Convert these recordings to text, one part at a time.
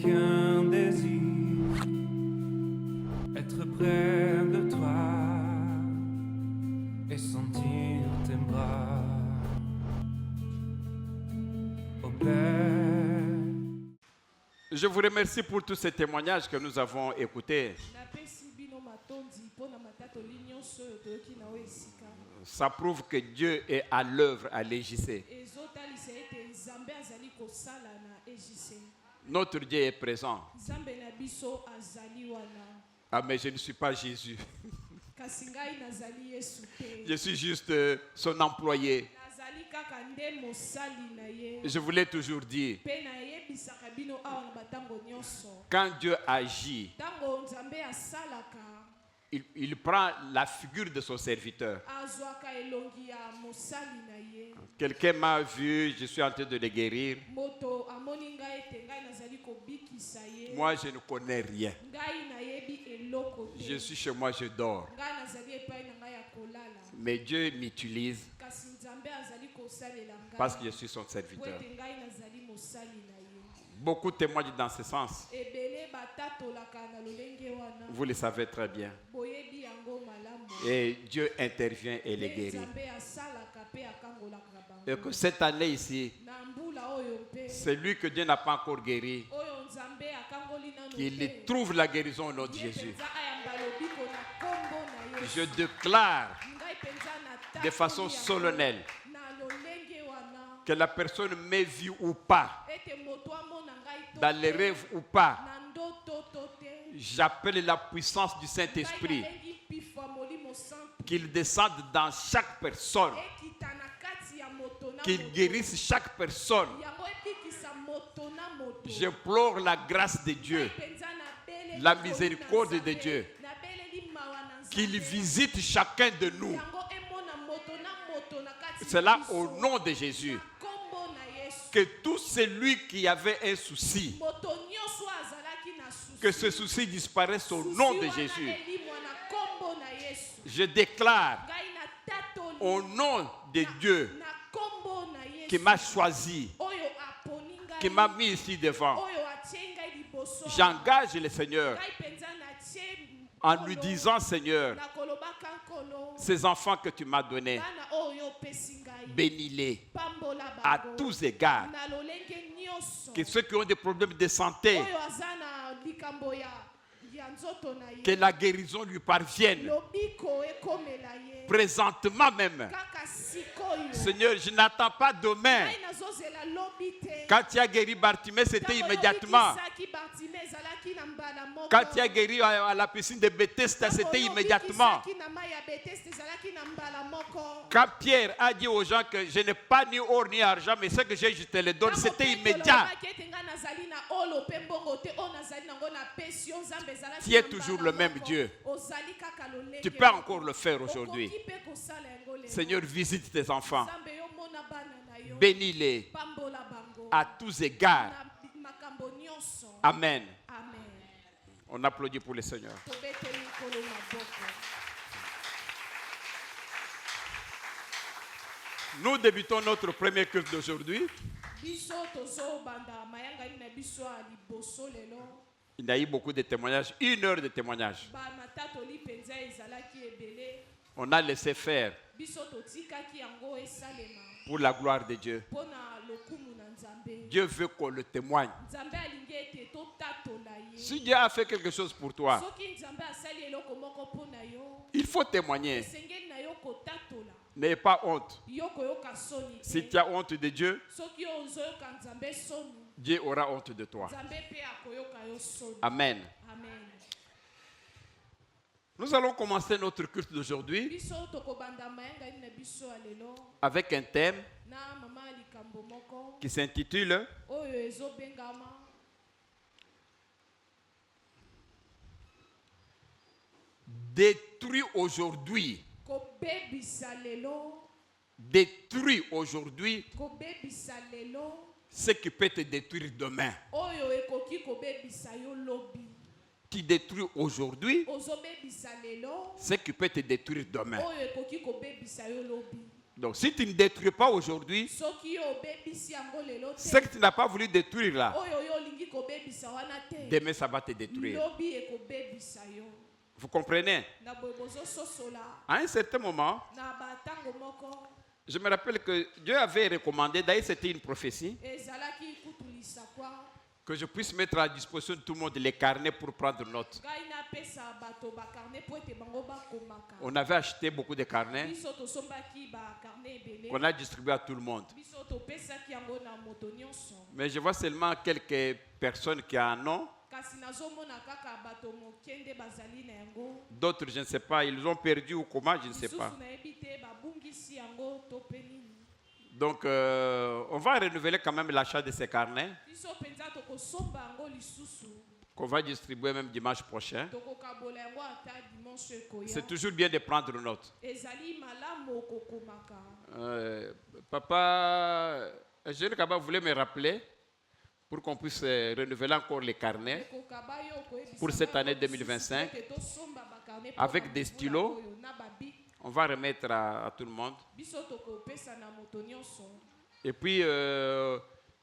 qu'un désir, être près de toi et sentir tes bras. Au Père. Je vous remercie pour tous ces témoignages que nous avons écoutés. Ça prouve que Dieu est à l'œuvre à l'EJC. Notre Dieu est présent. Ah, mais je ne suis pas Jésus. Je suis juste son employé. Je vous l'ai toujours dit. Quand Dieu agit, il prend la figure de son serviteur. Quelqu'un m'a vu, je suis en train de le guérir. Moi, je ne connais rien. Je suis chez moi, je dors. Mais Dieu m'utilise parce que je suis son serviteur. Beaucoup témoignent dans ce sens. Vous le savez très bien. Et Dieu intervient et les guérit. Et que cette année ici, c'est lui que Dieu n'a pas encore guéri, qu'il trouve la guérison au nom de Jésus. Je déclare de façon solennelle que la personne m'ait vu ou pas, dans les rêves ou pas, j'appelle la puissance du Saint-Esprit qu'il descende dans chaque personne, qu'il guérisse chaque personne. J'implore la grâce de Dieu, la miséricorde de Dieu, qu'il visite chacun de nous. C'est là au nom de Jésus. Que tout celui qui avait un souci, que ce souci disparaisse au nom de Jésus. Je déclare au nom de Dieu qui m'a choisi, qui m'a mis ici devant. J'engage le Seigneur en lui disant, Seigneur, ces enfants que tu m'as donnés, bénis-les à tous égards. Que ceux qui ont des problèmes de santé, que la guérison lui parvienne présentement même. Seigneur, je n'attends pas demain. Quand tu as guéri Bartimée, c'était immédiatement. Quand tu as guéri à la piscine de Bethesda, c'était immédiatement. Quand Pierre a dit aux gens que je n'ai pas ni or ni argent, mais ce que j'ai, je te le donne, c'était immédiat. Tu es toujours le même Dieu. Tu peux encore le faire aujourd'hui. Seigneur, visite tes enfants. Bénis-les à tous égards. Amen. On applaudit pour le Seigneur. Nous débutons notre premier culte d'aujourd'hui. Il y a eu beaucoup de témoignages, 1 heure de témoignages. On a laissé faire pour la gloire de Dieu. Dieu veut qu'on le témoigne. Si Dieu a fait quelque chose pour toi, il faut témoigner. N'ayez pas honte. Si tu as honte de Dieu, Dieu aura honte de toi. Amen. Nous allons commencer notre culte d'aujourd'hui avec un thème qui s'intitule Détruis aujourd'hui. Détruis aujourd'hui ce qui peut te détruire demain. Qui détruit aujourd'hui ce qui peut te détruire demain. Donc si tu ne détruis pas aujourd'hui, ce que tu n'as pas voulu détruire là, demain ça va te détruire. Vous comprenez? À un certain moment, je me rappelle que Dieu avait recommandé, d'ailleurs c'était une prophétie, que je puisse mettre à disposition de tout le monde les carnets pour prendre note. On avait acheté beaucoup de carnets qu'on a distribué à tout le monde. Mais je vois seulement quelques personnes qui en ont. D'autres, je ne sais pas, ils ont perdu ou comment, je ne sais pas. Donc, on va renouveler quand même l'achat de ces carnets qu'on va distribuer même dimanche prochain. C'est toujours bien de prendre note. Papa, Jeune Kaba voulait me rappeler pour qu'on puisse renouveler encore les carnets pour cette année 2025 avec des stylos. On va remettre à tout le monde. Et puis,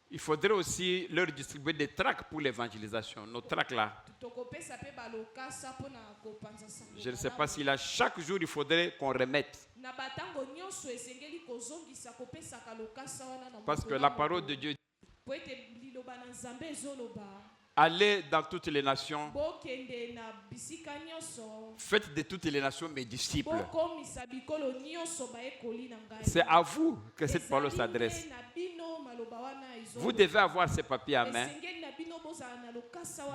il faudrait aussi leur distribuer des tracts pour l'évangélisation. Nos tracts là. Je ne sais pas si là, chaque jour, il faudrait qu'on remette. Parce que la parole de Dieu dit, allez dans toutes les nations, faites de toutes les nations mes disciples. C'est à vous que cette parole s'adresse. Vous devez avoir ces papiers à main.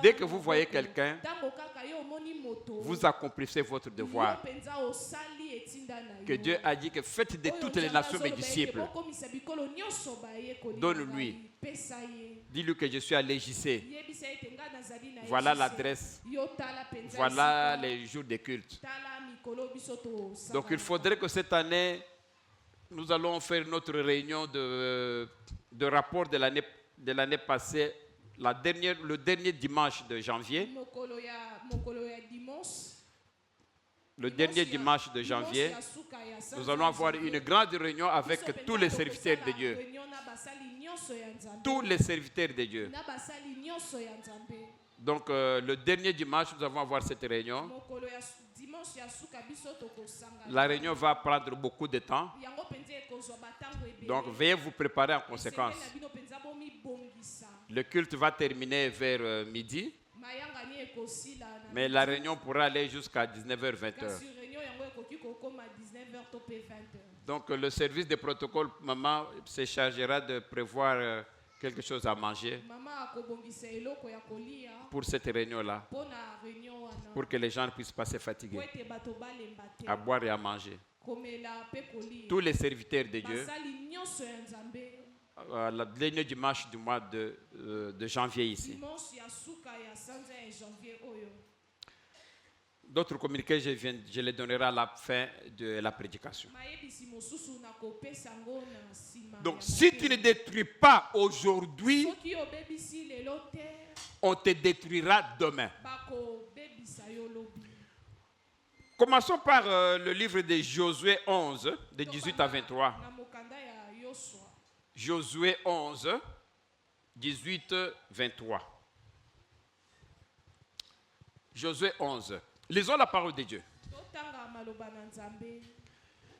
Dès que vous voyez quelqu'un, vous accomplissez votre devoir. Que Dieu a dit que faites de toutes les nations mes disciples. Donne-lui. Dis-lui que je suis à l'EJC. Voilà l'adresse. Voilà les jours de culte. Donc il faudrait que cette année, nous allons faire notre réunion de rapport de l'année passée, le dernier dimanche de janvier. Le dernier dimanche de janvier, nous allons avoir une grande réunion avec tous les serviteurs de Dieu. Tous les serviteurs de Dieu. Donc, le dernier dimanche, nous allons avoir cette réunion. La réunion va prendre beaucoup de temps. Donc, veuillez vous préparer en conséquence. Le culte va terminer vers midi. Mais la réunion pourra aller jusqu'à 19h-20h. Donc le service de protocole, maman se chargera de prévoir quelque chose à manger pour cette réunion-là, pour que les gens puissent pas se fatiguer, à boire et à manger. Tous les serviteurs de Dieu, le dernier dimanche du mois de janvier ici. D'autres communiqués, je les donnerai à la fin de la prédication. Donc, si tu ne détruis pas aujourd'hui, on te détruira demain. Commençons par le livre de Josué 11, de 18 à 23. Josué 11, 18, 23. Josué 11. Lisons la parole de Dieu.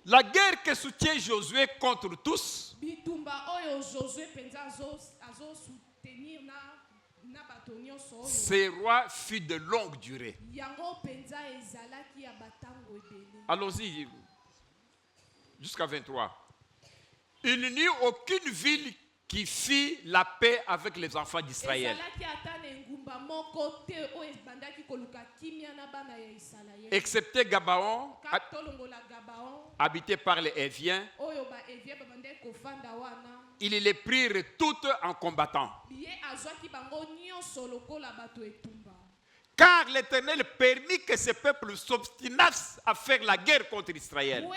La guerre que soutient Josué contre tous, ces rois fut de longue durée. Allons-y jusqu'à 23. Il n'y eut aucune ville qui fit la paix avec les enfants d'Israël, excepté Gabaon, habité par les Héviens. Ils les prirent toutes en combattant. Car l'Éternel permit que ce peuple s'obstinasse à faire la guerre contre Israël.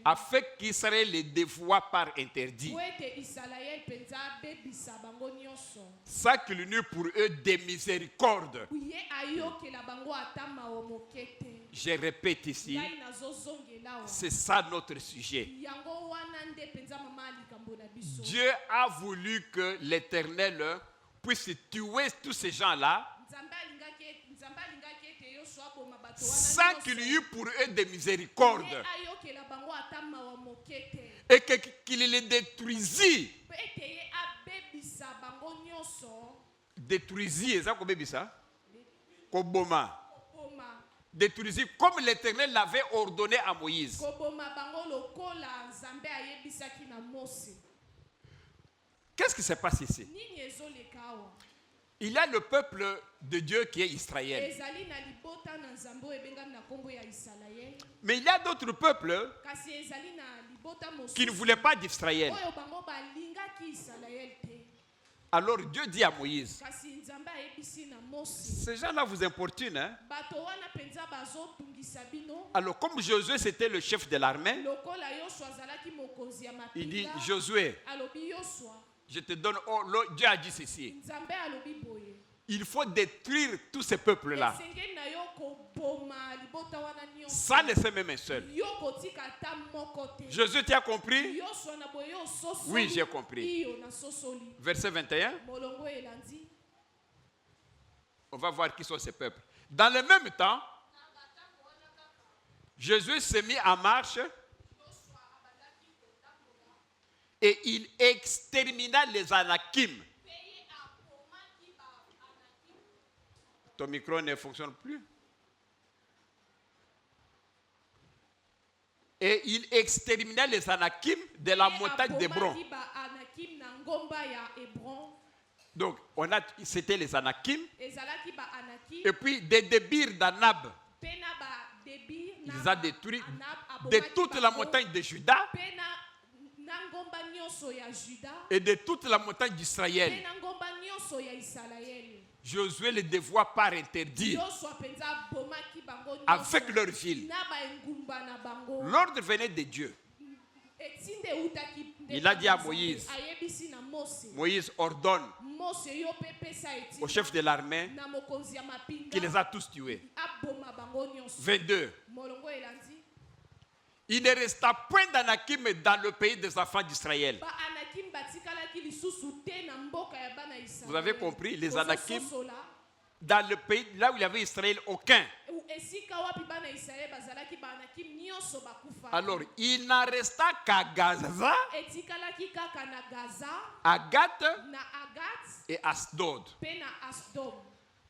Afin qu'Israël les dévoie par interdit. Ça qu'il n'y eut pour eux des miséricordes. Je répète ici, c'est ça notre sujet. Dieu a voulu que l'Éternel puisse tuer tous ces gens-là sans qu'il y eût pour eux des miséricordes et qu'il les détruisit. Détruisit, c'est ça? Koboma. Détruisit comme l'Éternel l'avait ordonné à Moïse. Qu'est-ce qui se passe ici? Il y a le peuple de Dieu qui est Israël. Mais il y a d'autres peuples qui ne voulaient pas d'Israël. Alors Dieu dit à Moïse, ces gens-là vous importunent. Hein? Alors comme Josué c'était le chef de l'armée, il dit, Josué, je te donne, Dieu a dit ceci. Il faut détruire tous ces peuples-là. Sans laisser même un seul. Josué, tu as compris? Oui, j'ai compris. Verset 21. On va voir qui sont ces peuples. Dans le même temps, Josué s'est mis en marche et il extermina les Anakim. Ton micro ne fonctionne plus. Et il extermina les Anakim de la montagne d'Hébron. Donc, c'était les Anakim. Et puis, des Débir d'Anab. Il les a détruits de toute la montagne de Juda et de toute la montagne d'Israël. Josué les dévoie par interdit avec leur ville. L'ordre venait de Dieu. Il a dit à Moïse, Moïse ordonne au chef de l'armée qu'il les a tous tués. 22. Il ne resta point d'Anakim dans le pays des enfants d'Israël. Vous avez compris, les Anakim, dans le pays là où il y avait Israël, aucun. Alors, il n'en resta qu'à Gaza, à Gath et Asdod.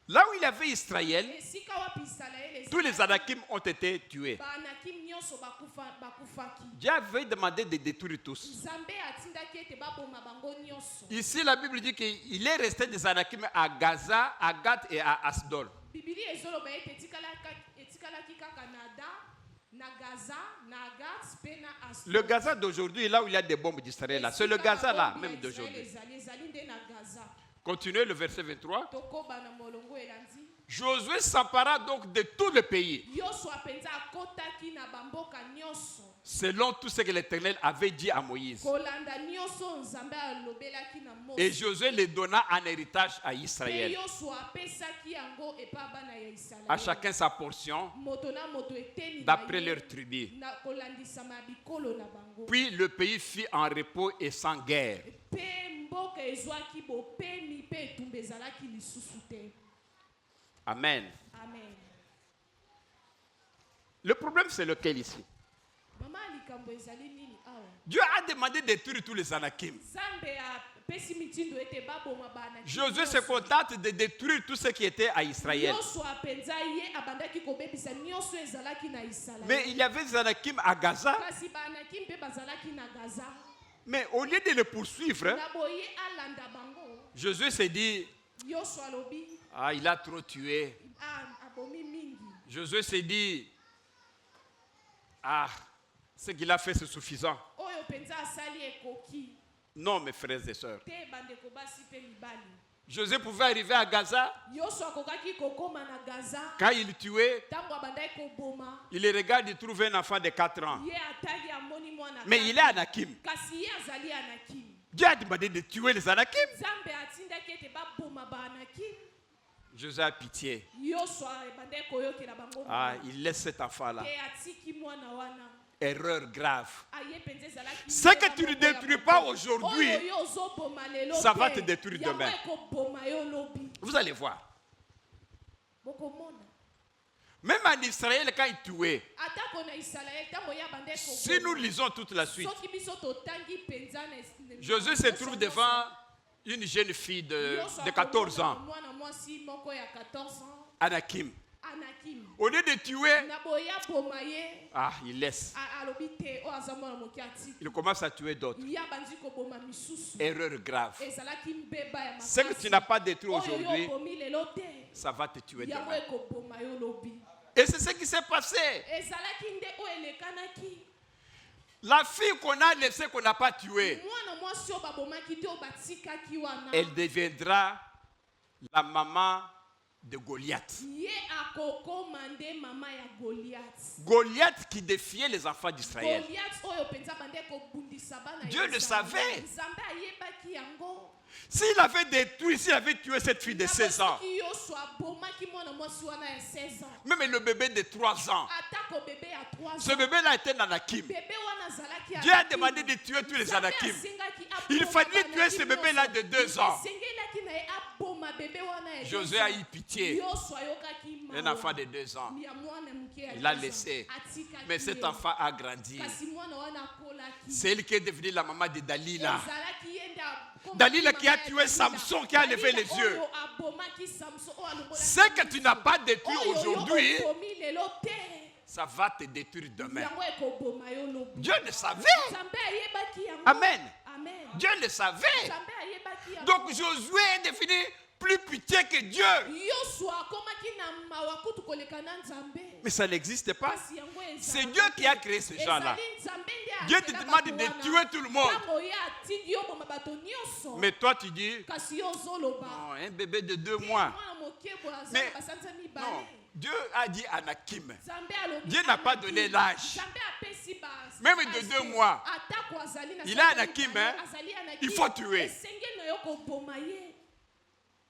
Là où il y avait Israël, tous les Anakim ont été tués. Dieu avait demandé de détruire tous. Ici, la Bible dit qu'il est resté des Anakim à Gaza, à Gath et à Asdod. Le Gaza d'aujourd'hui, là où il y a des bombes d'Israël, là, c'est le Gaza là, même d'aujourd'hui. Continuez le verset 23. Josué s'empara donc de tout le pays, selon tout ce que l'Éternel avait dit à Moïse. Et Josué les donna en héritage à Israël. À chacun sa portion, d'après leur tribu. Puis le pays fut en repos et sans guerre. Amen. Amen. Le problème, c'est lequel ici? Dieu a demandé de détruire tous les Anakim. Josué se contente de détruire tout ce qui était à Israël. Mais il y avait des Anakim à Gaza. Mais au lieu de les poursuivre, Josué s'est dit, il a trop tué. Josué s'est dit, ce qu'il a fait c'est suffisant. Non, mes frères et sœurs. José pouvait arriver à Gaza. Quand il tuait, il les regarde, il trouve un enfant de 4 ans. Mais il est Anakim. Dieu a demandé de tuer les Anakim. José a pitié. Il laisse cet enfant-là. Erreur grave. Ce que tu ne détruis pas aujourd'hui, ça va te détruire demain. Vous allez voir. Même en Israël, quand il tuait, si nous lisons toute la suite, Josué se trouve devant une jeune fille de 14 ans, Anakim. Au lieu de tuer, il laisse. Il commence à tuer d'autres. Erreur grave. Ce que tu n'as pas détruit aujourd'hui, ça va te tuer demain. Et c'est ce qui s'est passé. La fille qu'on a laissée, qu'on n'a pas tuée, elle deviendra la maman de Goliath. Goliath qui défiait les enfants d'Israël. Dieu le savait. S'il avait détruit, s'il avait tué cette fille de 16 ans, même le bébé de 3 ans, ce bébé-là était un Anakim. Dieu a demandé de tuer tous les Anakim. Il fallait tuer ce bébé-là de 2 ans. Josué a eu pitié. Un enfant de 2 ans. Il l'a laissé. Mais cet enfant a grandi. C'est elle qui est devenue la maman de Dalila. Dalila qui a tué Samson, qui a levé les yeux. Ce que tu n'as pas détruit aujourd'hui, ça va te détruire demain. Dieu le savait. Amen. Dieu le savait. Donc Josué est devenu plus pitié que Dieu. Mais ça n'existe pas. C'est Dieu qui a créé ces gens-là. Dieu te demande de tuer tout le monde. Mais toi tu dis, non, un bébé de 2 mois. Mais non, Dieu a dit Anakim. Dieu n'a pas donné l'âge. Même de 2 mois. Il a Anakim, hein? Il faut tuer.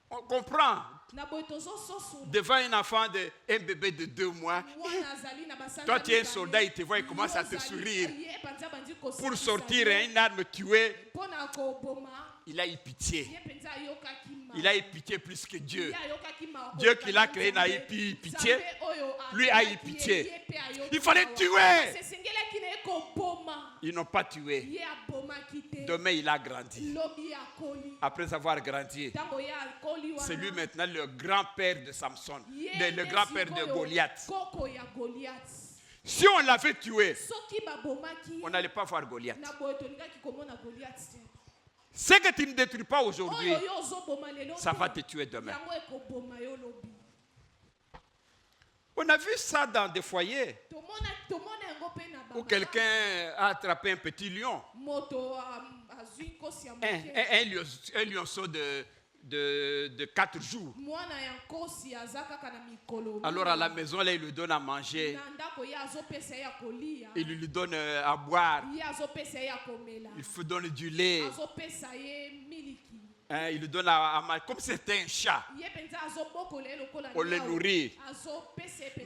On comprend. Devant un enfant, un bébé de 2 mois, toi tu es un soldat, il te voit, il commence à te sourire. Pour sortir une arme tuée, il a eu pitié. Il a eu pitié plus que Dieu. Dieu qui l'a créé n'a eu pitié. Lui a eu pitié. Il fallait tuer. Ils n'ont pas tué. Demain, il a grandi. Après avoir grandi, c'est lui maintenant le grand-père de Samson, le grand-père de Goliath. Si on l'avait tué, on n'allait pas voir Goliath. Ce que tu ne détruis pas aujourd'hui, ça va te tuer demain. On a vu ça dans des foyers où quelqu'un a attrapé un petit lion. Un lionceau de 4 jours. Alors à la maison, là, il lui donne à manger. Il lui donne à boire. Il lui donne du lait. Il lui donne à manger. Comme c'était un chat. On le nourrit.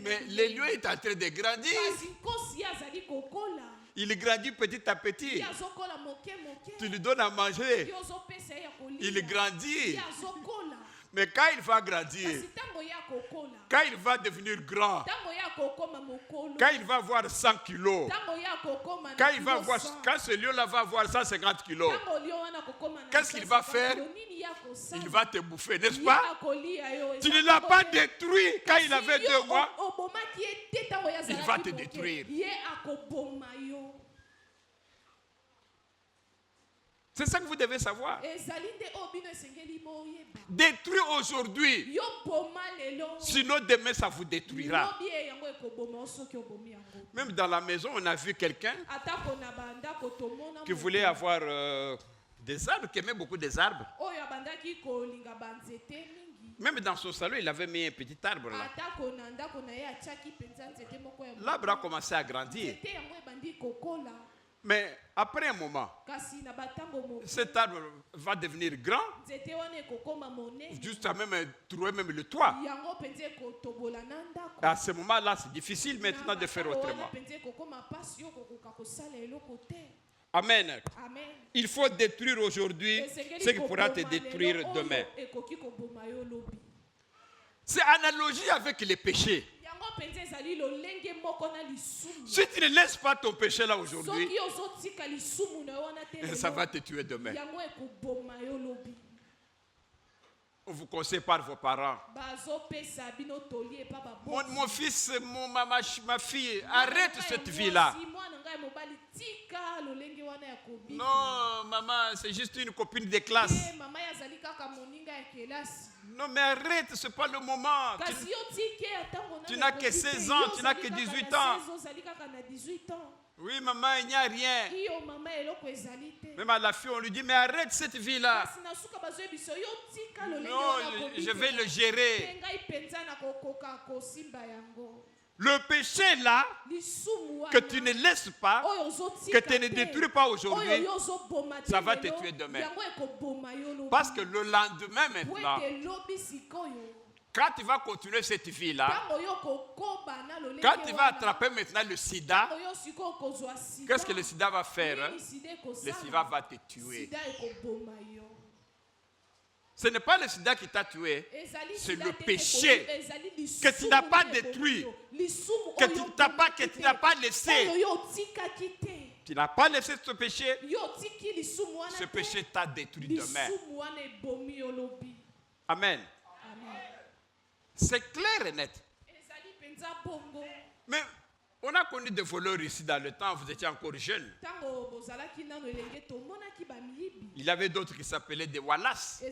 Mais le lion est en train de grandir. Il grandit petit à petit. Tu lui donnes à manger. Il grandit. Mais quand il va grandir, quand il va devenir grand, quand il va avoir 100 kilos, quand ce lion-là va avoir 150 kilos, qu'est-ce qu'il va faire? Il va te bouffer, n'est-ce pas? Tu ne l'as pas détruit quand il avait 2 mois. Il va te détruire. C'est ça que vous devez savoir. Détruire aujourd'hui, sinon demain ça vous détruira. Même dans la maison, on a vu quelqu'un qui voulait avoir Des arbres qui aimaient beaucoup des arbres. Même dans son salon, il avait mis un petit arbre là. L'arbre a commencé à grandir. Mais après un moment, cet arbre va devenir grand, jusqu'à même trouver même le toit. À ce moment-là, c'est difficile maintenant de faire autrement. Amen. Il faut détruire aujourd'hui ce qui pourra te détruire demain. C'est analogie avec les péchés. Si tu ne laisses pas ton péché là aujourd'hui, ça va te tuer demain. On vous conseille par vos parents. Mon fils, ma fille, arrête cette vie-là. Non, maman, c'est juste une copine de classe. Non, mais arrête, ce n'est pas le moment. Tu n'as que 16 ans, tu n'as que 18 ans. Oui, maman, il n'y a rien. Même à la fille, on lui dit, mais arrête cette vie-là. Non, je vais le gérer. Le péché là, que tu ne laisses pas, que tu ne détruis pas aujourd'hui, ça va te tuer demain. Parce que le lendemain maintenant, quand tu vas continuer cette vie-là, quand tu vas attraper maintenant le sida, qu'est-ce que le sida va faire? Le sida va te tuer. Ce n'est pas le sida qui t'a tué, c'est le péché que tu n'as pas détruit, que tu n'as pas laissé. Tu n'as pas laissé ce péché, ce péché t'a détruit demain. Amen. C'est clair et net. Mais on a connu des voleurs ici dans le temps, vous étiez encore jeune. Il y avait d'autres qui s'appelaient des Wallace.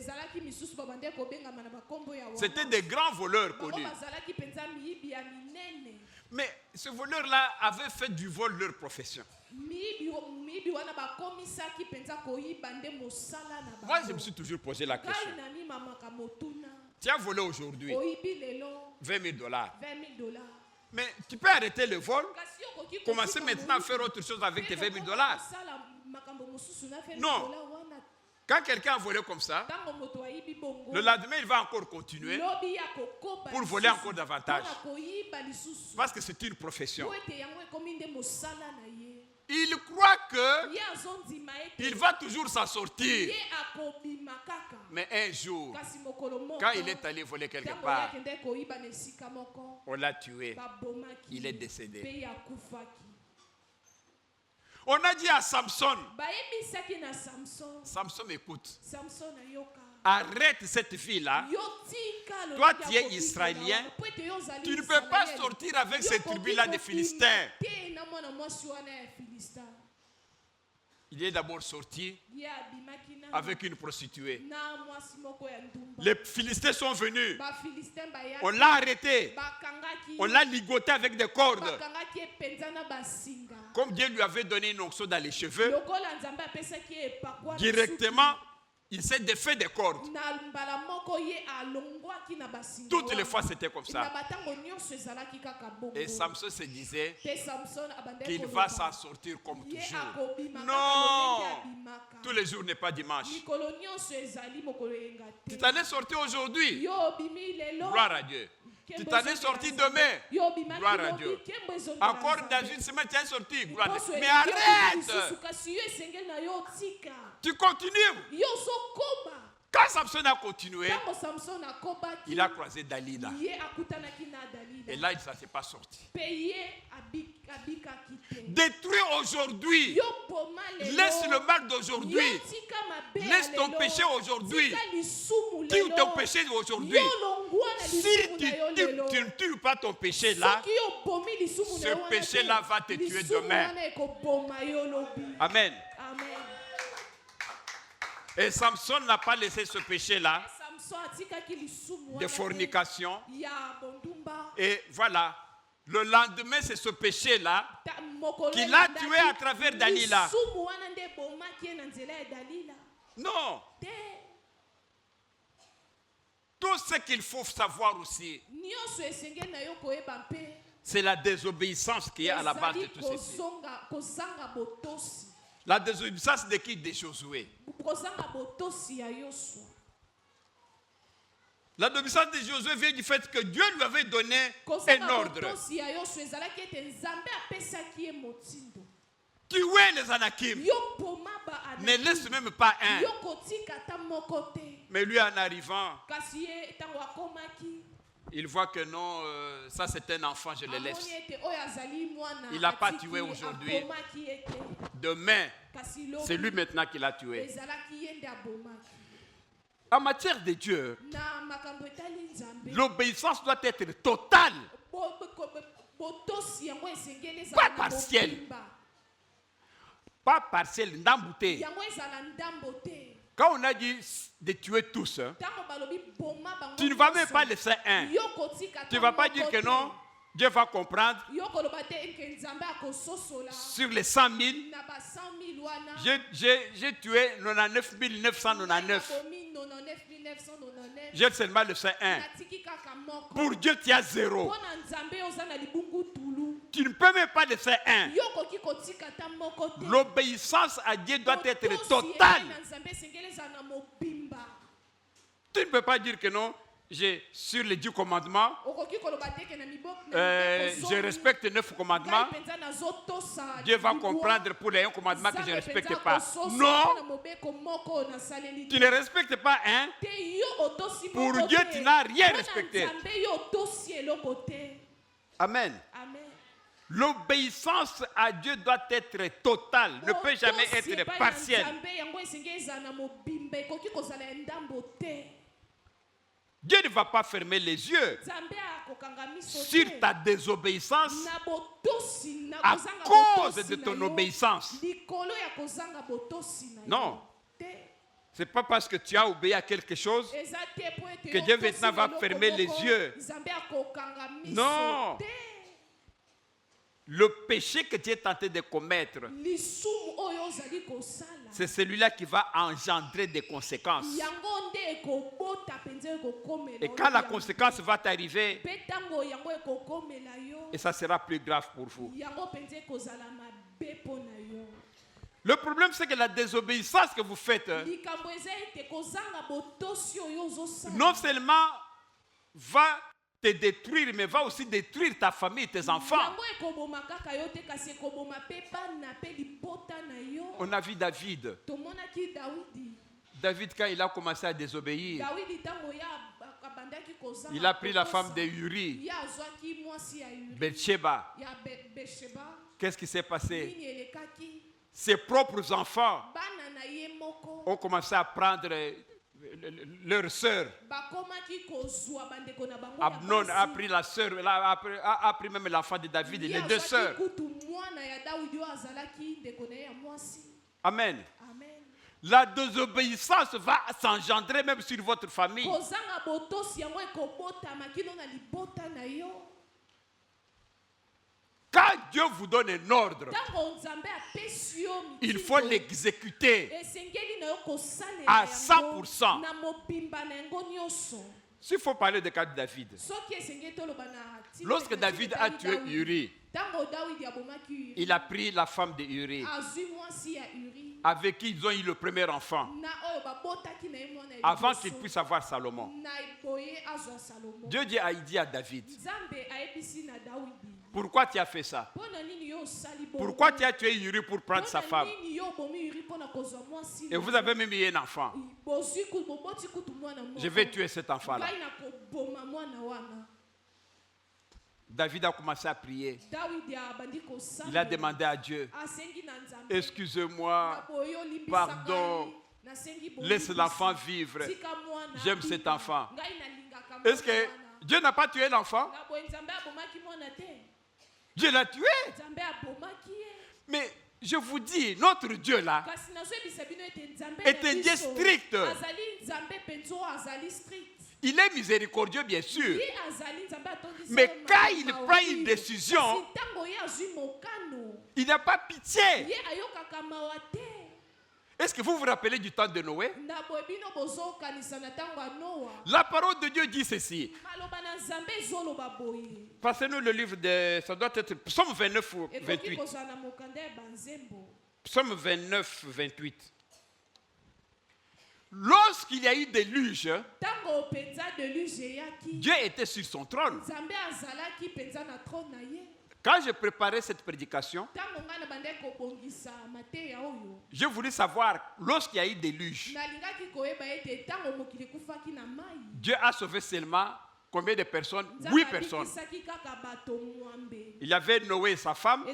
C'était des grands voleurs connus. Mais ce voleur-là avait fait du vol leur profession. Moi, je me suis toujours posé la question. Tu as volé aujourd'hui $20. Mais tu peux arrêter le vol, commencer maintenant à faire autre chose avec tes $20. Non. Quand quelqu'un a volé comme ça, le lendemain, il va encore continuer pour voler encore davantage. Parce que c'est une profession. Il croit qu'il va toujours s'en sortir. Mais un jour, quand il est allé voler quelque part, on l'a tué. Il est décédé. On a dit à Samson, Samson écoute, arrête cette vie-là. Toi, tu es Israélien. Tu ne peux pas sortir avec ces tribus-là des Philistins. Il est d'abord sorti avec une prostituée. Les Philistins sont venus. On l'a arrêté. On l'a ligoté avec des cordes. Comme Dieu lui avait donné une onction dans les cheveux, directement, il s'est défait des cordes. Toutes les fois, c'était comme ça. Et Samson se disait qu'il va s'en sortir comme toujours. Non! Tous les jours n'est pas dimanche. Tu t'en es sorti aujourd'hui. Gloire à Dieu. Tu t'en es sorti demain. Gloire à Dieu. Encore dans une semaine, tu es sorti. Gloire à Dieu. Mais arrête! Tu continues. Quand Samson a continué, il a croisé Dalila. Et là, il ne s'est pas sorti. Détruis aujourd'hui. Laisse le mal d'aujourd'hui. Laisse ton péché aujourd'hui. Tue ton péché aujourd'hui. Si tu ne tues pas ton péché là, ce péché là va te tuer demain. Amen. Et Samson n'a pas laissé ce péché-là de fornication. Et voilà, le lendemain, c'est ce péché-là qu'il a tué à travers Dalila. Non. Tout ce qu'il faut savoir aussi, c'est la désobéissance qui est à la base de tout ceci. La désobéissance de qui? De Josué. La désobéissance de Josué vient du fait que Dieu lui avait donné un ordre. Tuez les Anakim. Ne laisse même pas un. Mais lui, en arrivant, il voit que non, ça c'est un enfant, je le laisse. Il n'a pas tué aujourd'hui. Demain, c'est lui maintenant qui l'a tué. En matière de Dieu, l'obéissance doit être totale. Pas partielle. Pas partielle, d'embouter. Quand on a dit de tuer tous, tu ne vas même pas laisser un. Tu ne vas pas dire que non, Dieu va comprendre. Sur les 100 000, j'ai tué 99 999. J'ai seulement laissé un. Pour Dieu, tu as 0. Tu ne peux même pas laisser un. L'obéissance à Dieu doit être totale. Tu ne peux pas dire que non, sur les 10 commandements, je respecte 9 commandements. Dieu va comprendre pour les 1 commandement que je ne respecte pas. Non, tu ne respectes pas un. Pour Dieu, tu n'as rien respecté. Amen. L'obéissance à Dieu doit être totale, ne peut jamais être partielle. Dieu ne va pas fermer les yeux sur ta désobéissance à cause de ton obéissance. Non. Ce n'est pas parce que tu as obéi à quelque chose que Dieu maintenant va fermer les yeux. Non. Le péché que tu es tenté de commettre, c'est celui-là qui va engendrer des conséquences. Et quand la conséquence va t'arriver, et ça sera plus grave pour vous. Le problème, c'est que la désobéissance que vous faites, non seulement va te détruire, mais va aussi détruire ta famille, tes enfants. On a vu David. David, quand il a commencé à désobéir, il a pris la femme de Uri, Bathsheba. Qu'est-ce qui s'est passé? Ses propres enfants ont commencé à prendre leur sœur. Abnon a pris la sœur, a pris même l'enfant de David et les 2 sœurs. Amen. La désobéissance va s'engendrer même sur votre famille. Quand Dieu vous donne un ordre, il faut l'exécuter à 100%. S'il faut parler du cas de David, lorsque David a tué Uri, il a pris la femme de Uri, avec qui ils ont eu le premier enfant, avant qu'il puisse avoir Salomon. Dieu dit à David, pourquoi tu as fait ça? Pourquoi tu as tué Uri pour prendre sa femme? Et vous avez même eu un enfant. Je vais tuer cet enfant-là. David a commencé à prier. Il a demandé à Dieu, excusez-moi, pardon, laisse l'enfant vivre. J'aime cet enfant. Est-ce que Dieu n'a pas tué l'enfant? Dieu l'a tué. Mais je vous dis, notre Dieu là est un Dieu strict. Il est miséricordieux, bien sûr. Mais quand il prend une décision, il n'a pas pitié. Est-ce que vous vous rappelez du temps de Noé? La parole de Dieu dit ceci. Passez-nous le livre de... Ça doit être Psaume 29 ou 28. Psaume 29, 28. Lorsqu'il y a eu des déluge, Dieu était sur son trône. Quand je préparais cette prédication, je voulais savoir, lorsqu'il y a eu des déluge, Dieu a sauvé seulement combien de personnes? 8 personnes. Il y avait Noé et sa femme,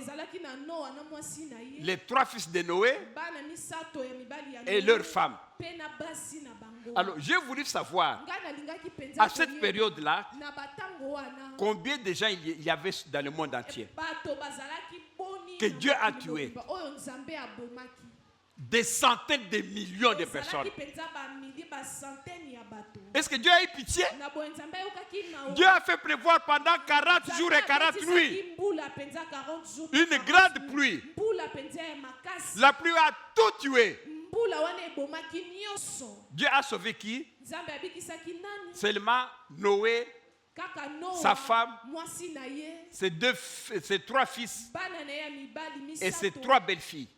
les 3 fils de Noé et leurs femmes. Alors, j'ai voulu savoir, à cette période-là, combien de gens il y avait dans le monde entier que Dieu a tué. Des centaines de millions de personnes. Est-ce que Dieu a eu pitié? Dieu a fait prévoir pendant 40 jours et 40 nuits une grande pluie. La pluie a tout tué. Dieu a sauvé qui? Seulement Noé, sa femme, ses 3 fils et ses 3 belles-filles.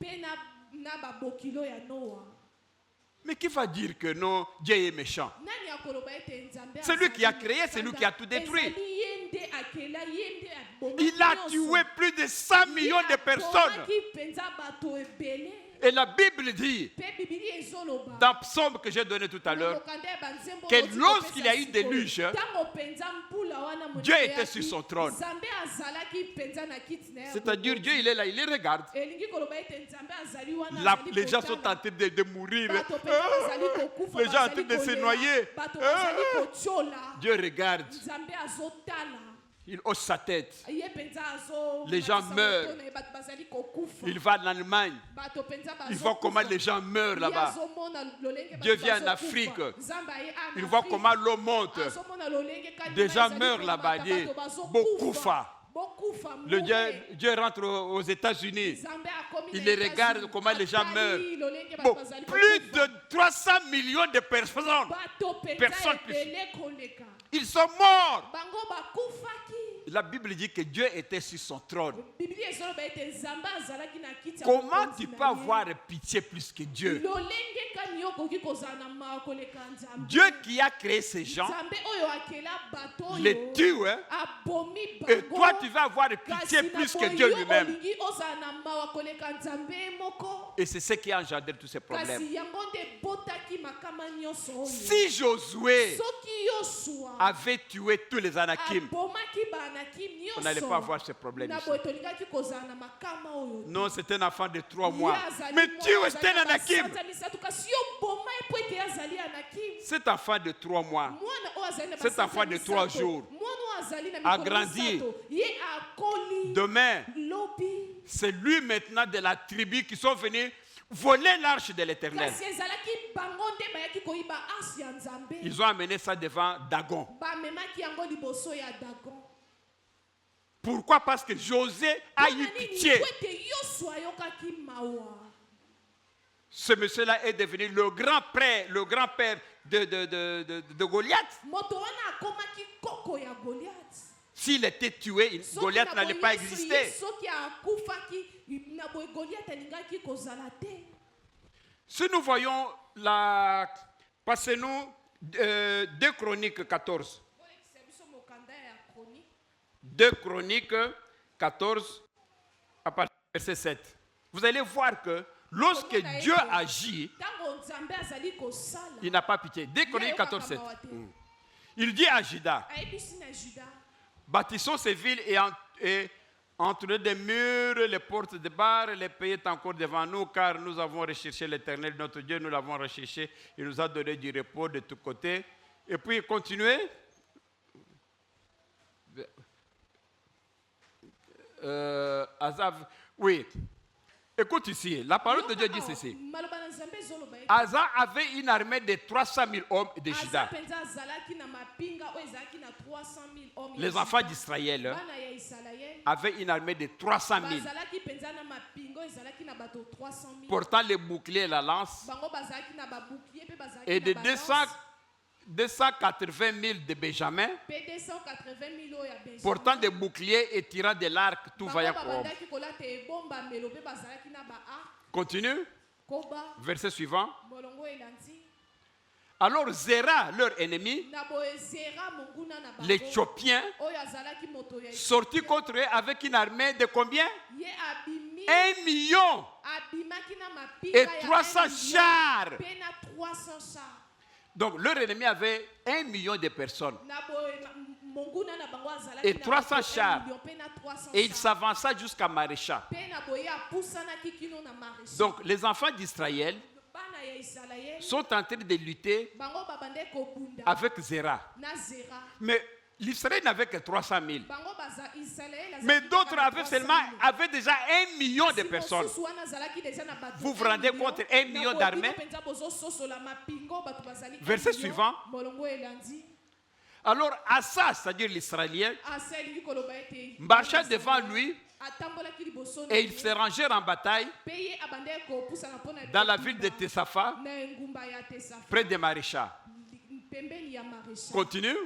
Mais qui va dire que non, Dieu est méchant? C'est lui qui a créé, c'est lui qui a tout détruit. Il a tué plus de 100 millions de personnes. Et la Bible dit, dans le psaume que j'ai donné tout à l'heure, que lorsqu'il y a eu des déluge, Dieu était sur son trône. C'est-à-dire, Dieu, il est là, il les regarde. Les gens sont en train de mourir. Les gens sont en train de se noyer. Dieu regarde. Il hausse sa tête. Les gens meurent. Il va en Allemagne. Il voit comment les gens meurent là-bas. Dieu vient en Afrique. Il voit comment l'eau monte. Des gens meurent là-bas. Beaucoup fa. Le Dieu rentre aux États-Unis. Il les regarde comment les gens meurent. Bon, plus de 300 millions de personnes. Ils sont morts. La Bible dit que Dieu était sur son trône. Comment tu peux avoir pitié plus que Dieu? Dieu qui a créé ces gens les tue, hein? Et toi tu vas avoir pitié plus que Dieu lui-même. Et c'est ce qui a engendré tous ces problèmes. Si Josué avait tué tous les Anakim, on n'allait pas avoir ce problème ici. Non, c'est un enfant de 3 mois. Mais Dieu est un Anakim. Cet enfant de 3 mois, cet enfant de 3 jours, a grandi. Demain, c'est lui maintenant de la tribu qui sont venus voler l'arche de l'Éternel. Ils ont amené ça devant Dagon. Pourquoi? Parce que José a eu pitié. Ce monsieur-là est devenu le grand-père de Goliath. S'il était tué, Goliath n'allait pas exister. Si nous voyons passez-nous 2 Chroniques 14. 2 Chroniques 14, à partir du verset 7. Vous allez voir que lorsque Dieu agit, il n'a pas pitié. 2 Chroniques 14, 7. Il dit à Juda, bâtissons ces villes et entre des murs, les portes de barres, les pays est encore devant nous, car nous avons recherché l'Éternel, notre Dieu, nous l'avons recherché, il nous a donné du repos de tous côtés. Et puis continuez. Azav, oui. Écoute ici, la parole de Dieu dit ceci. Asa avait une armée de 300 000 hommes de Juda. Les enfants d'Israël avaient une armée de 300 000. Portant les boucliers et la lance. Et de 280 000 de Benjamin, portant des boucliers et tirant de l'arc, tout vaillant pour homme. Continue. Verset suivant. Alors Zéra, leur ennemi, l'Éthiopien, sortit contre eux avec une armée de combien? 1 million et 300 chars. Donc leur ennemi avait 1 million de personnes et 300 chars. Et il s'avança jusqu'à Marécha. Donc les enfants d'Israël sont en train de lutter avec Zéra. Mais l'Israël n'avait que 300 000. Mais d'autres avaient déjà 1 million de personnes. Vous vous rendez compte, 1 million d'armées? Verset suivant. Alors Asa, c'est-à-dire l'Israélien, marcha devant lui et ils se rangèrent en bataille dans la ville de Tessapha, près de Marécha. Continue.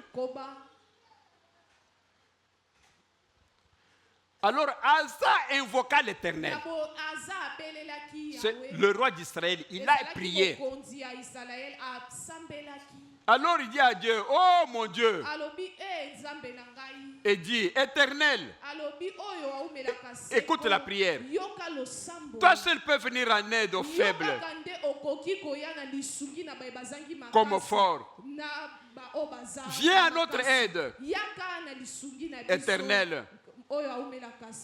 Alors Asa invoqua l'Éternel. C'est le roi d'Israël. Il a prié. Alors il dit à Dieu, oh mon Dieu, et dit, Éternel, écoute la prière. Toi seul peux venir en aide aux faibles, comme aux forts. Viens à notre aide, Éternel,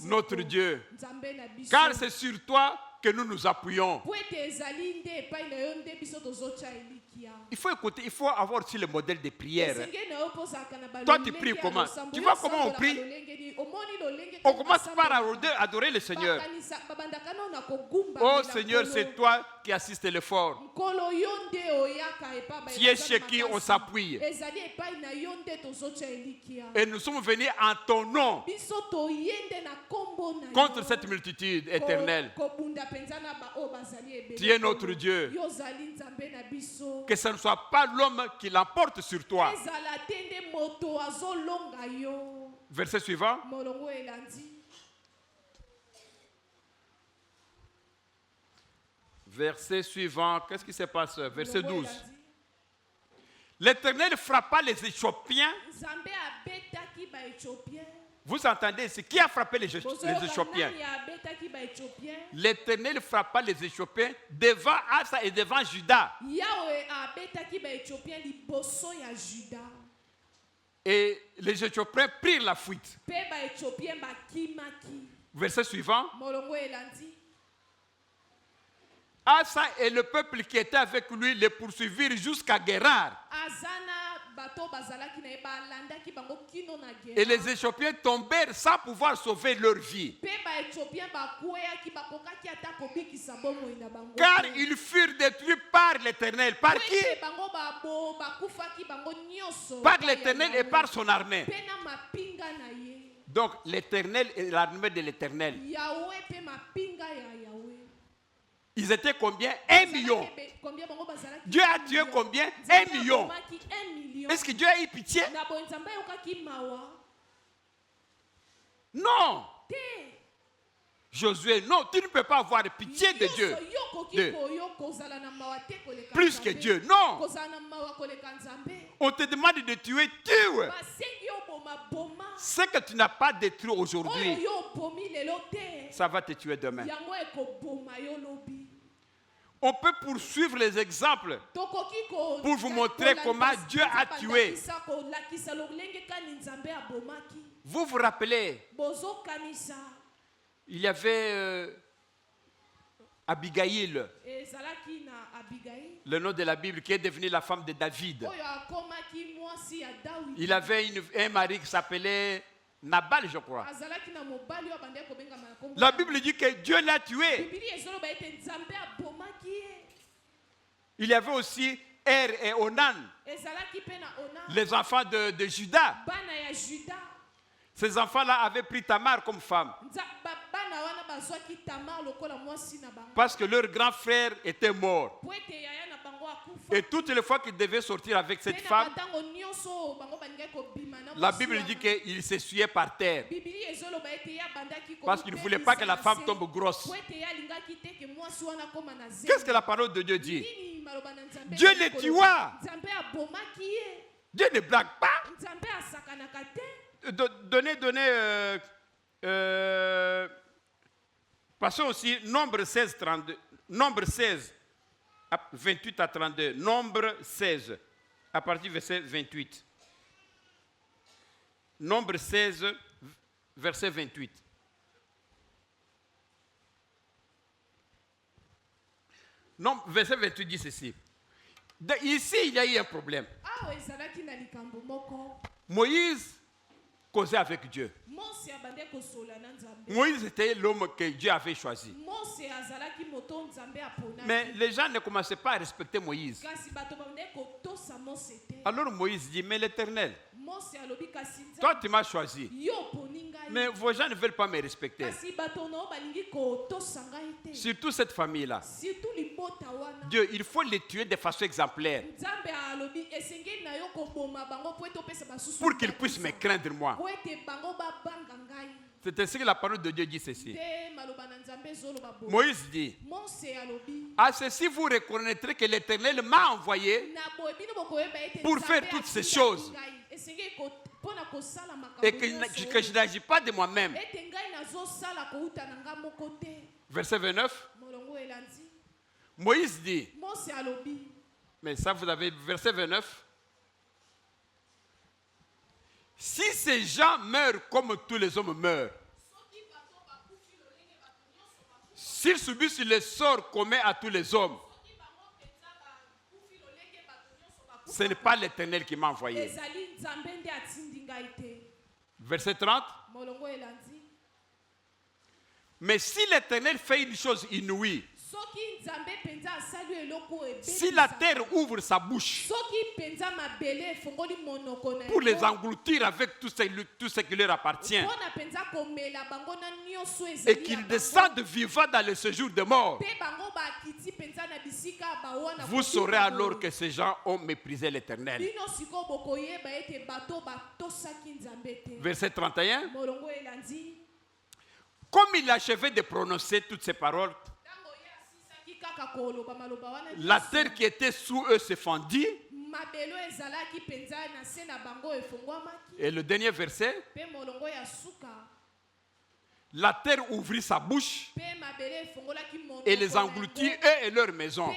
notre Dieu, car c'est sur toi que nous nous appuyons. Il faut écouter, il faut avoir aussi le modèle de prière. Toi, tu pries comment? Tu vois comment on prie? On commence par adorer le Seigneur. Oh Seigneur, c'est toi qui assistes l'effort. Tu es chez qui on s'appuie. Et nous sommes venus en ton nom contre cette multitude éternelle. Tu es notre Dieu. Que ce ne soit pas l'homme qui l'emporte sur toi. Verset suivant. Verset suivant. Qu'est-ce qui se passe? Verset 12. L'Éternel frappa les Éthiopiens. Vous entendez, c'est qui a frappé les Éthiopiens? L'Éternel frappa les Éthiopiens devant Asa et devant Juda. Et les Éthiopiens prirent la fuite. Verset suivant. Asa et le peuple qui était avec lui les poursuivirent jusqu'à Guérar. Et les Éthiopiens tombèrent sans pouvoir sauver leur vie. Car ils furent détruits par l'Éternel. Par qui? Par l'Éternel et par son armée. Donc l'Éternel et l'armée de l'Éternel. Ils étaient combien? 1 million. Dieu a tué combien? 1 million. Est-ce que Dieu a eu pitié? Non. Josué, non, tu ne peux pas avoir pitié de Dieu. Plus que Dieu, non. On te demande de tuer, tue. Ce que tu n'as pas détruit aujourd'hui, ça va te tuer demain. On peut poursuivre les exemples pour vous montrer comment Dieu a tué. Vous vous rappelez, il y avait Abigail, le nom de la Bible, qui est devenue la femme de David. Il avait un mari qui s'appelait Nabal, je crois. La Bible dit que Dieu l'a tué. Il y avait aussi Er et Onan, les enfants de Judas. Ces enfants-là avaient pris Tamar comme femme. Parce que leur grand frère était mort. Et toutes les fois qu'ils devaient sortir avec cette femme, la Bible dit qu'il s'essuyait par terre. Parce qu'il ne voulait pas que la femme tombe grosse. Qu'est-ce que la parole de Dieu dit? Dieu les tua. Dieu ne blague pas. Passons aussi Nombre 16, 32. Nombre 16, 28 à 32. Nombre 16, à partir du verset 28. Nombre 16, verset 28. Non, verset 28 dit ceci. Ici, il y a eu un problème. Moïse causait avec Dieu. Moïse était l'homme que Dieu avait choisi. Mais les gens ne commençaient pas à respecter Moïse. Alors Moïse dit, mais l'Éternel, toi tu m'as choisi, mais vos gens ne veulent pas me respecter. Surtout cette famille-là. Dieu, il faut les tuer de façon exemplaire pour qu'ils puissent me craindre moi. C'est ainsi que la parole de Dieu dit ceci. Moïse dit, à ceci vous reconnaîtrez que l'Éternel m'a envoyé pour faire toutes ces choses et que je n'agis pas de moi-même. Verset 29. Moïse dit, mais ça vous avez, verset 29. Si ces gens meurent comme tous les hommes meurent, s'ils subissent le sort commun à tous les hommes, ce n'est pas l'Éternel qui m'a envoyé. Verset 30. Mais si l'Éternel fait une chose inouïe, si la terre ouvre sa bouche pour les engloutir avec tout ce qui leur appartient et qu'ils descendent vivants dans le séjour des morts, vous saurez alors que ces gens ont méprisé l'Éternel. Verset 31. Comme il achevait de prononcer toutes ces paroles, la terre qui était sous eux se fendit. Et le dernier verset, la terre ouvrit sa bouche et les engloutit, eux et leurs maisons,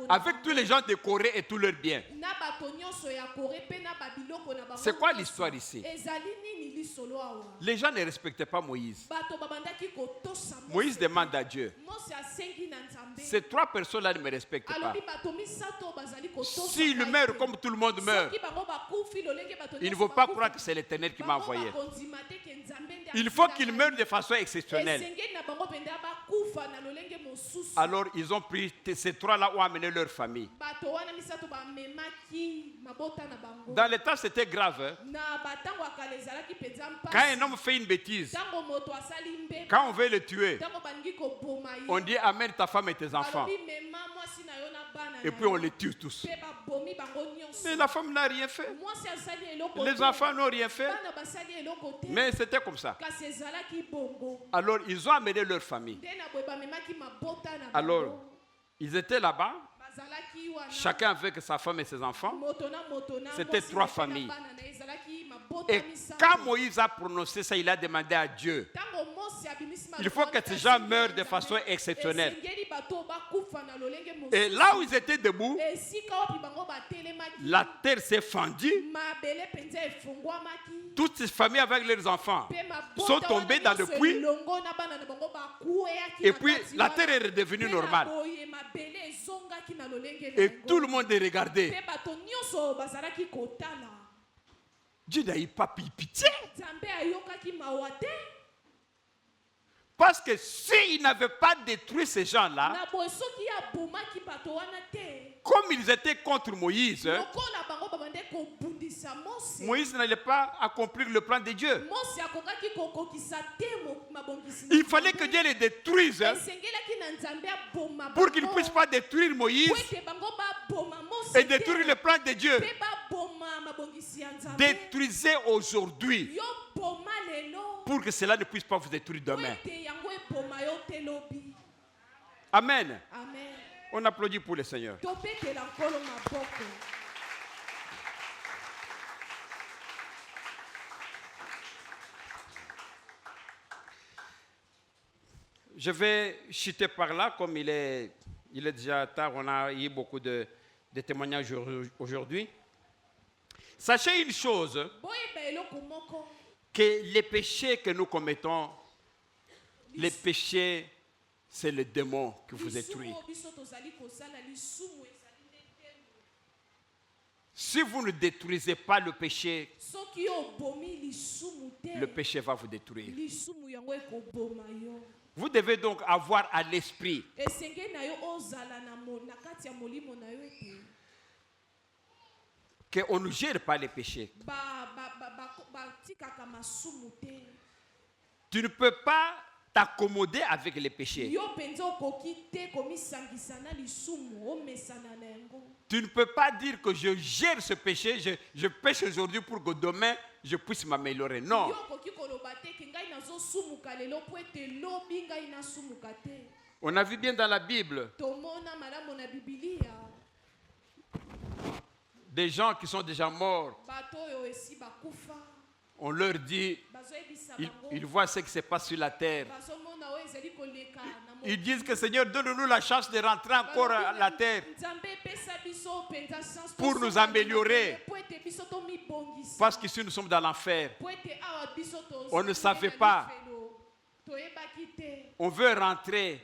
avec tous les gens décorés et tous leurs biens. C'est quoi l'histoire ici? Les gens ne respectaient pas Moïse. Moïse demande à Dieu, ces trois personnes-là ne me respectent pas. S'ils meurent comme tout le monde meurt, ils ne vont pas croire que c'est l'Éternel qui m'a envoyé. Il faut qu'ils meurent de façon exceptionnelle. Alors ils ont pris, ces trois-là ont amené leur famille. Dans le temps, c'était grave. Quand un homme fait une bêtise, quand on veut le tuer, on dit amène ta femme et tes enfants. Et puis on les tue tous. Mais la femme n'a rien fait. Les enfants n'ont rien fait. Mais c'était comme ça. Alors ils ont amené leur famille. Alors ils étaient là-bas, chacun avec sa femme et ses enfants. C'était trois familles. Et quand Moïse a prononcé ça, il a demandé à Dieu, il faut que ces gens meurent de façon exceptionnelle. Et là où ils étaient debout, la terre s'est fendue. Toutes ces familles avec leurs enfants sont tombées dans le puits. Et puis la terre est redevenue normale. Et tout le monde est regardé. Dieu n'a pas pitié. Parce que s'ils n'avaient pas détruit ces gens-là, comme ils étaient contre Moïse, Moïse n'allait pas accomplir le plan de Dieu. Il fallait que Dieu les détruise pour qu'ils ne puissent pas détruire Moïse et détruire le plan de Dieu. Détruisez aujourd'hui pour que cela ne puisse pas vous détruire demain. Amen. On applaudit pour le Seigneur. Je vais chuter par là, comme il est déjà tard, on a eu beaucoup de témoignages aujourd'hui. Sachez une chose, que les péchés que nous commettons, les péchés, c'est le démon qui vous détruit. Si vous ne détruisez pas le péché va vous détruire. Vous devez donc avoir à l'esprit qu'on ne gère pas les péchés. Tu ne peux pas t'accommoder avec les péchés. Tu ne peux pas dire que je gère ce péché, je pêche aujourd'hui pour que demain je puisse m'améliorer. Non. On a vu bien dans la Bible des gens qui sont déjà morts. On leur dit, ils voient ce qui se passe sur la terre. Ils disent que Seigneur, donne-nous la chance de rentrer encore à la terre pour nous améliorer. Parce qu'ici nous sommes dans l'enfer. On ne savait pas. On veut rentrer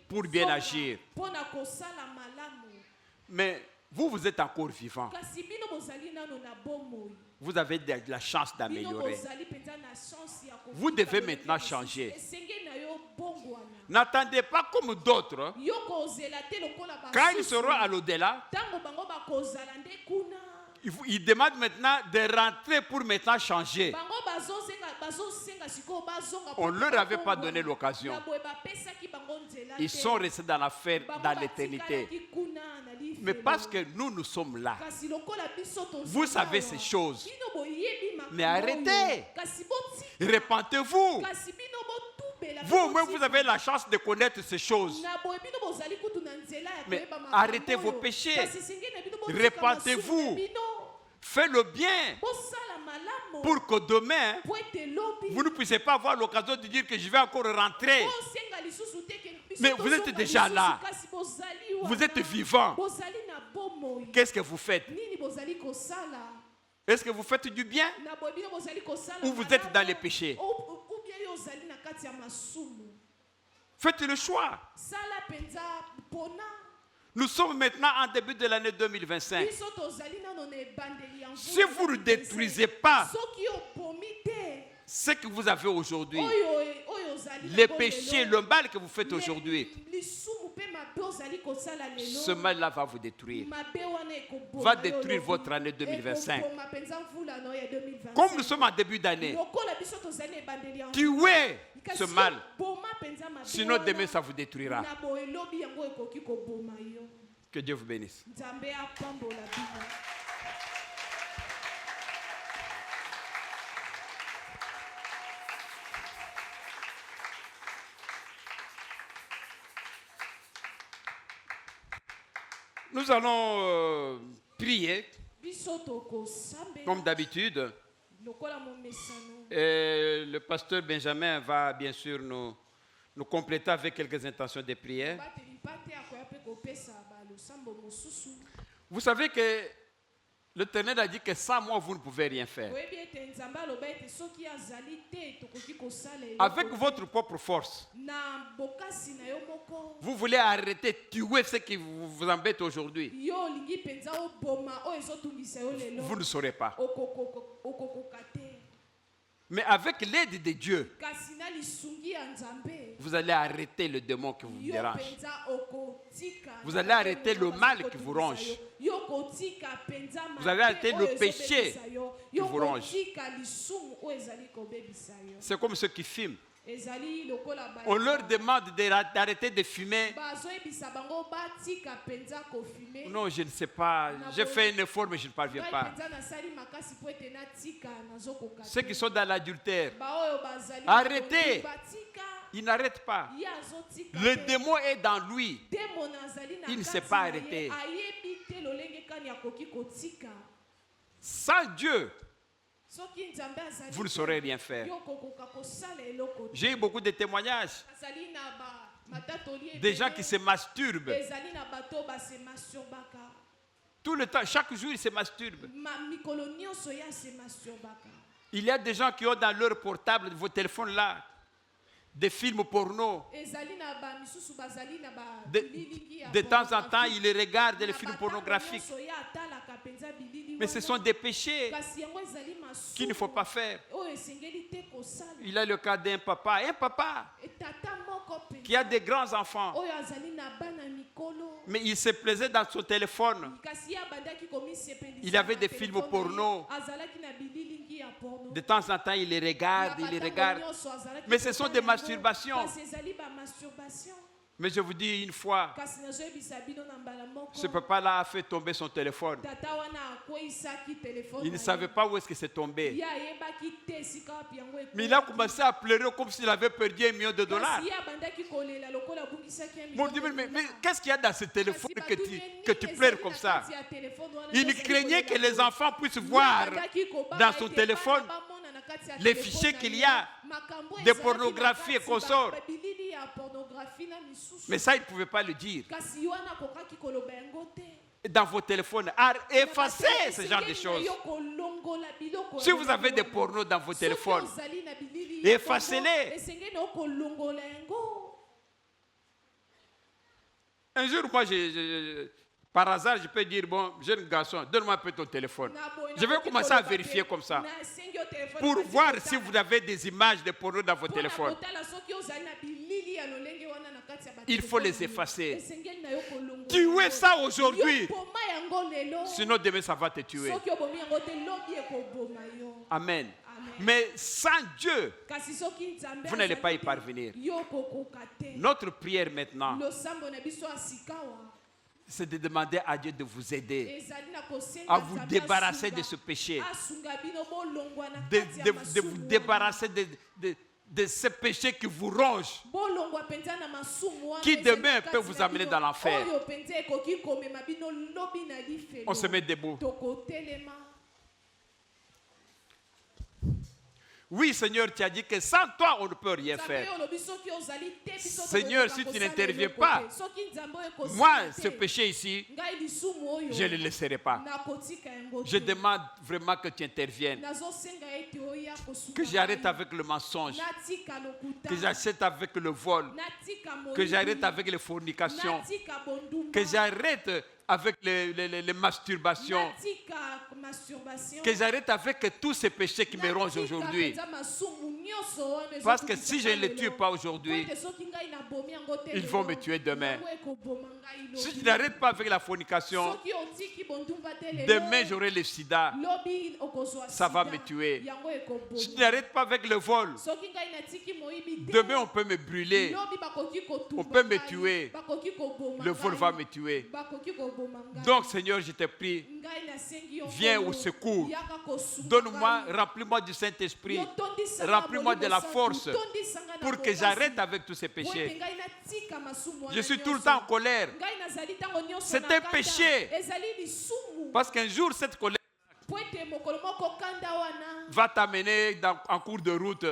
pour bien agir. Mais vous êtes encore vivant. Vous avez de la chance d'améliorer. Vous devez maintenant changer. N'attendez pas comme d'autres. Quand ils seront à l'au-delà, ils demandent maintenant de rentrer pour maintenant changer. On ne leur avait pas donné l'occasion. Ils sont restés dans l'affaire dans l'éternité. Mais parce que nous sommes là, vous savez ces choses. Mais arrêtez. Repentez-vous. Vous au moins vous avez la chance de connaître ces choses. Mais arrêtez vos péchés. Repentez-vous. Faites le bien. Pour que demain, vous ne puissiez pas avoir l'occasion de dire que je vais encore rentrer. Mais vous êtes déjà là. Vous êtes vivant. Qu'est-ce que vous faites? Est-ce que vous faites du bien? Ou vous êtes dans les péchés? Faites le choix. Nous sommes maintenant en début de l'année 2025. Si vous ne détruisez pas ce que vous avez aujourd'hui, les péchés, le mal que vous faites aujourd'hui, ce mal-là va vous détruire. Va détruire votre année 2025. Comme nous sommes en début d'année, tuez ce mal. Sinon demain ça vous détruira. Que Dieu vous bénisse. Nous allons prier comme d'habitude. Et le pasteur Benjamin va bien sûr nous compléter avec quelques intentions de prière. Vous savez que l'Éternel a dit que sans moi, vous ne pouvez rien faire. Avec votre propre force, vous voulez arrêter, tuer ce qui vous embête aujourd'hui. Vous ne saurez pas. Mais avec l'aide de Dieu, vous allez arrêter le démon qui vous dérange. Vous allez arrêter le mal qui vous ronge. Vous allez arrêter le péché qui vous ronge. C'est comme ceux qui fument. On leur demande d'arrêter de fumer. Non, je ne sais pas. J'ai fait un effort, mais je ne parviens pas. Ceux qui sont dans l'adultère, arrêtez. Il n'arrête pas. Le démon est dans lui. Il ne s'est pas arrêté. Sans Dieu, vous ne saurez rien faire. J'ai eu beaucoup de témoignages. Des gens qui se masturbent. Tout le temps, chaque jour, ils se masturbent. Il y a des gens qui ont dans leur portable, vos téléphones là, des films porno. De temps en temps, ils regardent les films pornographiques. Mais ce sont des péchés qu'il ne faut pas faire. Il a le cas d'un papa qui a des grands enfants. Mais il se plaisait dans son téléphone. Il avait des films porno. De temps en temps, il les regarde, Mais ce sont des masturbations. Mais je vous dis une fois, ce papa-là a fait tomber son téléphone. Il ne savait pas où est-ce que c'est tombé. Mais il a commencé à pleurer comme s'il avait perdu $1 million. Mon Dieu, mais qu'est-ce qu'il y a dans ce téléphone que tu pleures comme ça? Il craignait que les enfants puissent voir dans son téléphone les fichiers qu'il y a de pornographie et consorts. Mais ça, il ne pouvait pas le dire. Dans vos téléphones, effacez ce genre de choses. Si vous avez des pornos dans vos téléphones, effacez-les. Un jour, moi, par hasard, je peux dire, bon, jeune garçon, donne-moi un peu ton téléphone. Je vais commencer à vérifier comme ça. Pour voir si vous avez des images de porno dans vos téléphones. Il faut les effacer. Tuez ça aujourd'hui. Sinon, demain, ça va te tuer. Amen. Mais sans Dieu, vous n'allez pas y parvenir. Notre prière maintenant, c'est de demander à Dieu de vous aider à vous débarrasser de ce péché, de vous débarrasser de ce péché qui vous ronge, qui demain peut vous amener dans l'enfer. On se met debout. Oui, Seigneur, tu as dit que sans toi, on ne peut rien faire. Seigneur, si tu n'interviens pas, moi, ce péché ici, je ne le laisserai pas. Je demande vraiment que tu interviennes. Que j'arrête avec le mensonge. Que j'arrête avec le vol. Que j'arrête avec les fornications. Que j'arrête avec les masturbations. Que j'arrête avec tous ces péchés qui me rongent aujourd'hui. Parce que si je ne les tue pas aujourd'hui, ils vont me tuer demain. Si je n'arrête pas avec la fornication, demain j'aurai le sida. Ça va me tuer. Si je n'arrête pas avec le vol, demain on peut me brûler. On peut me tuer. Le vol va me tuer. Donc Seigneur, je te prie, viens au secours. Donne-moi, remplis-moi du Saint-Esprit. Remplis-moi de la force pour que j'arrête avec tous ces péchés. Je suis tout le temps en colère. C'est un péché. Parce qu'un jour, cette colère va t'amener en cours de route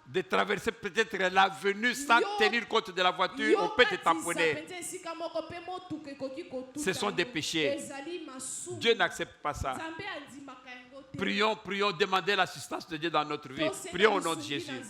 de traverser peut-être l'avenue sans tenir compte de la voiture, on peut te tamponner. Ce sont des péchés. Dieu n'accepte pas ça. Prions, prions, demandez l'assistance de Dieu dans notre vie. Prions au nom de Jésus.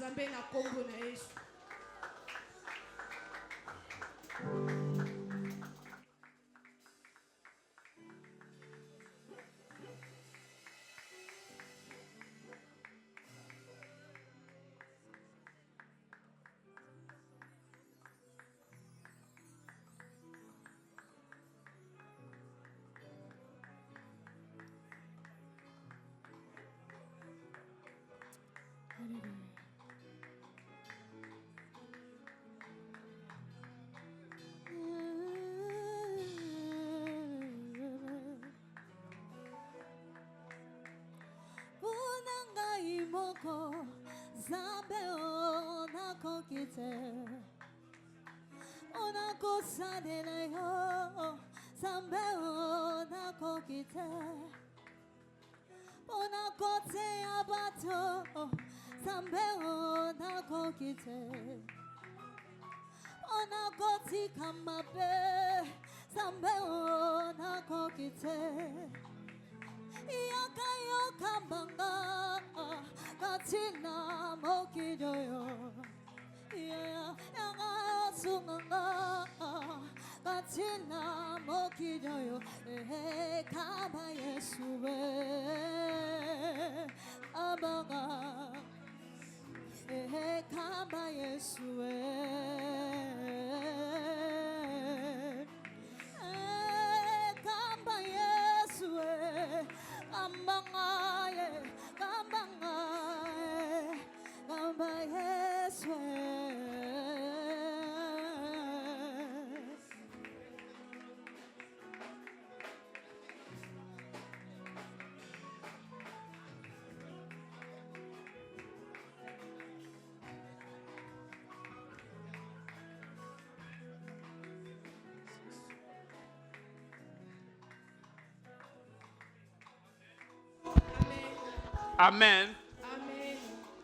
Amen. Amen.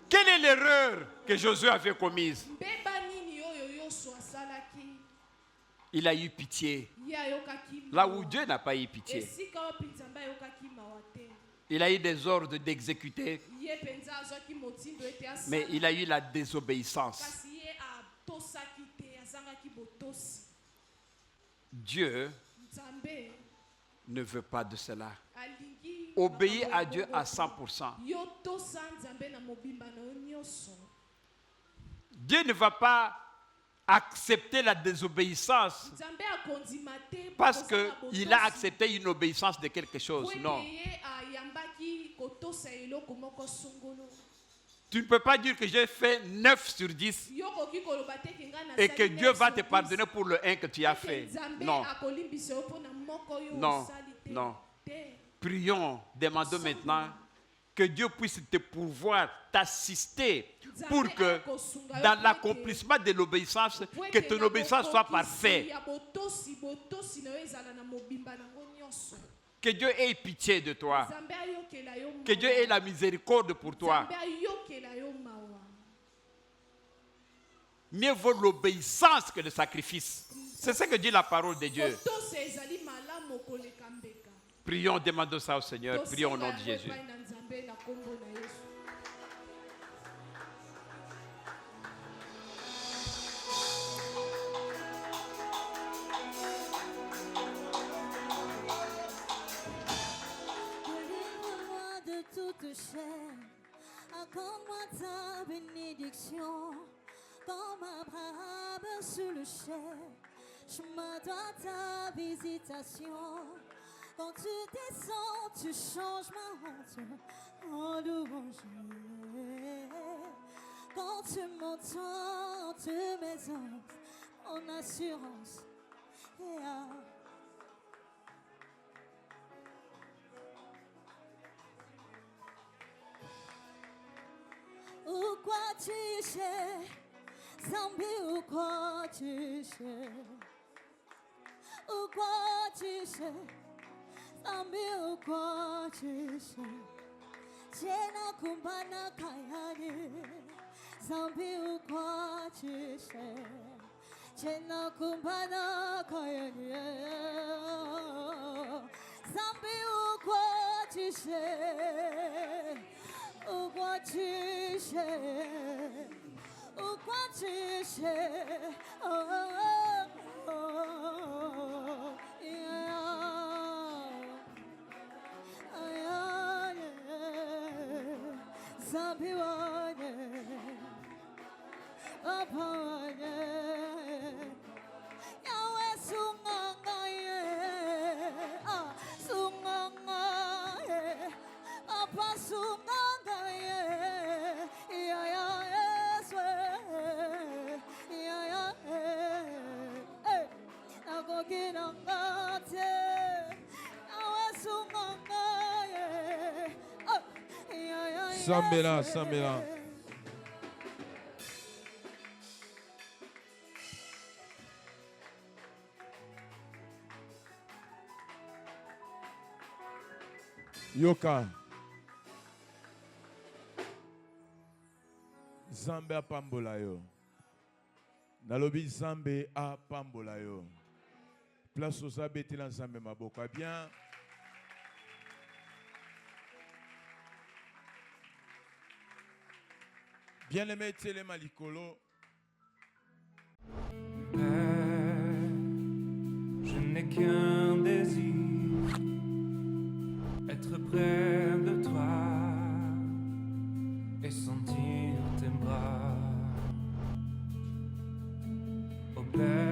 Quelle est l'erreur que Josué avait commise? Il a eu pitié. Là où Dieu n'a pas eu pitié. Il a eu des ordres d'exécuter. Mais il a eu la désobéissance. Dieu ne veut pas de cela. Obéis à Dieu à 100%. Dieu ne va pas accepter la désobéissance parce qu'il a accepté une obéissance de quelque chose. Non. Tu ne peux pas dire que j'ai fait 9 sur 10 et que Dieu va te pardonner pour le 1 que tu as fait. Non. Non. Non. Prions, demandons maintenant que Dieu puisse te pourvoir, t'assister pour que dans l'accomplissement de l'obéissance, que ton obéissance soit parfaite. Que Dieu ait pitié de toi. Que Dieu ait la miséricorde pour toi. Mieux vaut l'obéissance que le sacrifice. C'est ce que dit la parole de Dieu. Prions, demandons ça au Seigneur. Prions au nom de Jésus. De toute chair, accorde-moi ta bénédiction, comme Abraham sur le cher. Je m'adore ta visitation. Quand tu descends, tu changes ma honte en louange. Quand tu m'entends, tu m'exaltes en assurance. Yeah. Ou quoi tu sais, Zambi ou quoi tu sais, ou quoi tu sais, Zambi ou quoi tu sais, Jena kumbana kayani, Zambi ou quoi tu sais, Jena kumbana kayani, Zambi ou quoi tu sais. Ou quoi tu sais, ou quoi tu sais, oh, oh, oh, yeah, yeah, yeah, Zambiwane, Apane, Yahweh sunganga ye, sunganga ye, Apa sunganga. Sambela, Sambela. Yoka. Zambe a pambola yo. Nalobi Zambe a pambola yo. Place aux abeti la Zambe maboka bien. Bien-aimé Télé Malikolo. Père, je n'ai qu'un